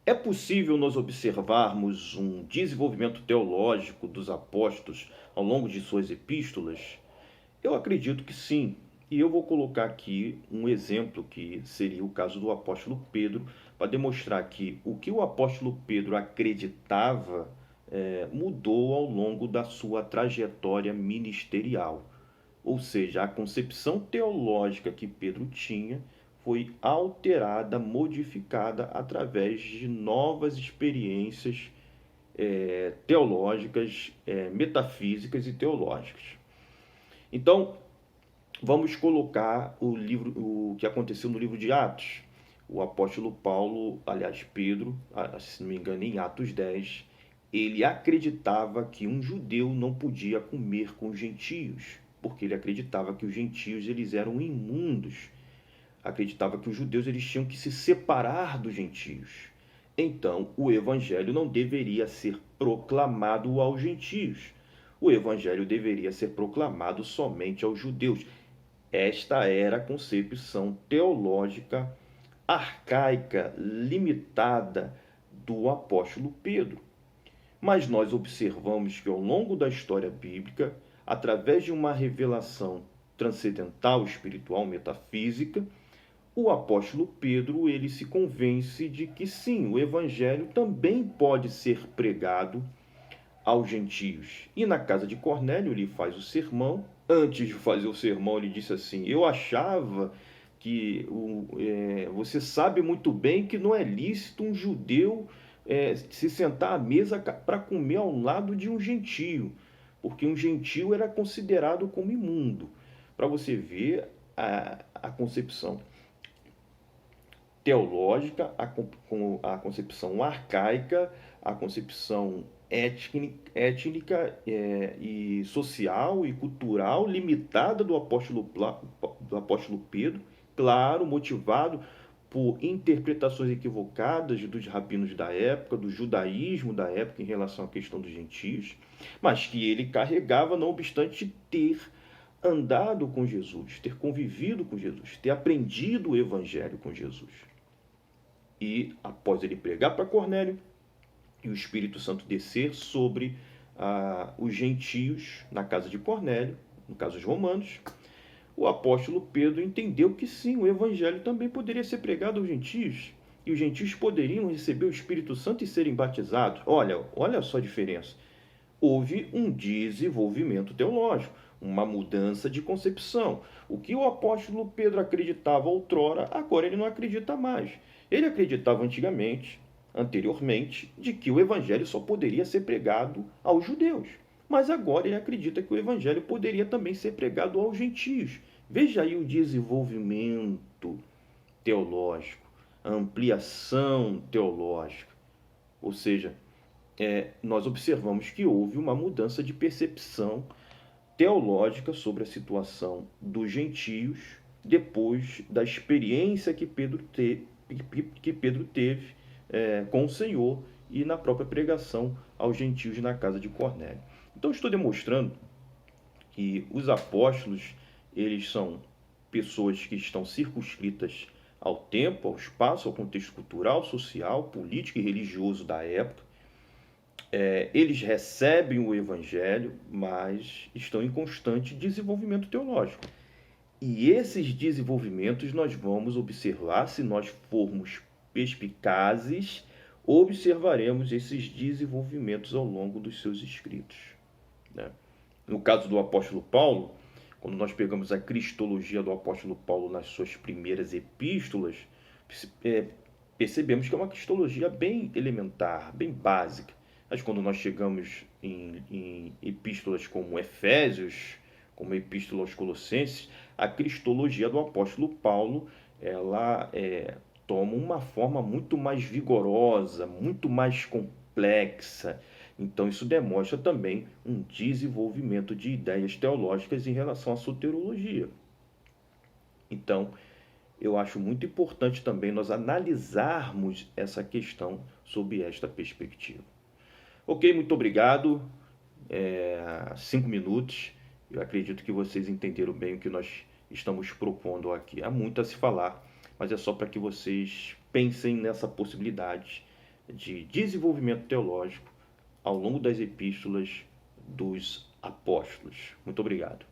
É possível nós observarmos um desenvolvimento teológico dos apóstolos ao longo de suas epístolas? Eu acredito que sim. E eu vou colocar aqui um exemplo que seria o caso do apóstolo Pedro, para demonstrar que o que o apóstolo Pedro acreditava mudou ao longo da sua trajetória ministerial. Ou seja, a concepção teológica que Pedro tinha foi alterada, modificada através de novas experiências teológicas, metafísicas e teológicas. Então, vamos colocar o que aconteceu no livro de Atos. O apóstolo Paulo, aliás, Pedro, se não me engano, em Atos 10, ele acreditava que um judeu não podia comer com os gentios, porque ele acreditava que os gentios eles eram imundos. Acreditava que os judeus eles tinham que se separar dos gentios. Então, o evangelho não deveria ser proclamado aos gentios. O evangelho deveria ser proclamado somente aos judeus. Esta era a concepção teológica arcaica, limitada do apóstolo Pedro. Mas nós observamos que ao longo da história bíblica, através de uma revelação transcendental, espiritual, metafísica, o apóstolo Pedro ele se convence de que sim, o evangelho também pode ser pregado aos gentios. E na casa de Cornélio ele faz o sermão. Antes de fazer o sermão, ele disse assim: eu achava que você sabe muito bem que não é lícito um judeu se sentar à mesa para comer ao lado de um gentio, porque um gentio era considerado como imundo. Para você ver a concepção teológica, a concepção arcaica, a concepção étnica e social e cultural limitada do apóstolo Pedro, claro, motivado por interpretações equivocadas dos rabinos da época, do judaísmo da época em relação à questão dos gentios, mas que ele carregava, não obstante ter andado com Jesus, ter convivido com Jesus, ter aprendido o evangelho com Jesus. E após ele pregar para Cornélio e o Espírito Santo descer sobre os gentios na casa de Cornélio, no caso os romanos, o apóstolo Pedro entendeu que sim, o evangelho também poderia ser pregado aos gentios, e os gentios poderiam receber o Espírito Santo e serem batizados. Olha só a diferença. Houve um desenvolvimento teológico, uma mudança de concepção. O que o apóstolo Pedro acreditava outrora, agora ele não acredita mais. Ele acreditava anteriormente, de que o evangelho só poderia ser pregado aos judeus. Mas agora ele acredita que o evangelho poderia também ser pregado aos gentios. Veja aí o desenvolvimento teológico, a ampliação teológica. Ou seja, nós observamos que houve uma mudança de percepção teológica sobre a situação dos gentios depois da experiência que Pedro teve com o Senhor e na própria pregação aos gentios na casa de Cornélio. Então estou demonstrando que os apóstolos eles são pessoas que estão circunscritas ao tempo, ao espaço, ao contexto cultural, social, político e religioso da época. Eles recebem o evangelho, mas estão em constante desenvolvimento teológico. E esses desenvolvimentos nós vamos observar, se nós formos perspicazes, observaremos esses desenvolvimentos ao longo dos seus escritos. Né? No caso do apóstolo Paulo, quando nós pegamos a cristologia do apóstolo Paulo nas suas primeiras epístolas, percebemos que é uma cristologia bem elementar, bem básica. Mas quando nós chegamos em epístolas como Efésios, como a epístola aos Colossenses, a cristologia do apóstolo Paulo ela toma uma forma muito mais vigorosa, muito mais complexa. Então isso demonstra também um desenvolvimento de ideias teológicas em relação à soteriologia. Então, eu acho muito importante também nós analisarmos essa questão sob esta perspectiva. Ok, muito obrigado. 5 minutos. Eu acredito que vocês entenderam bem o que nós estamos propondo aqui. Há muito a se falar, mas é só para que vocês pensem nessa possibilidade, de desenvolvimento teológico ao longo das epístolas dos apóstolos. Muito obrigado.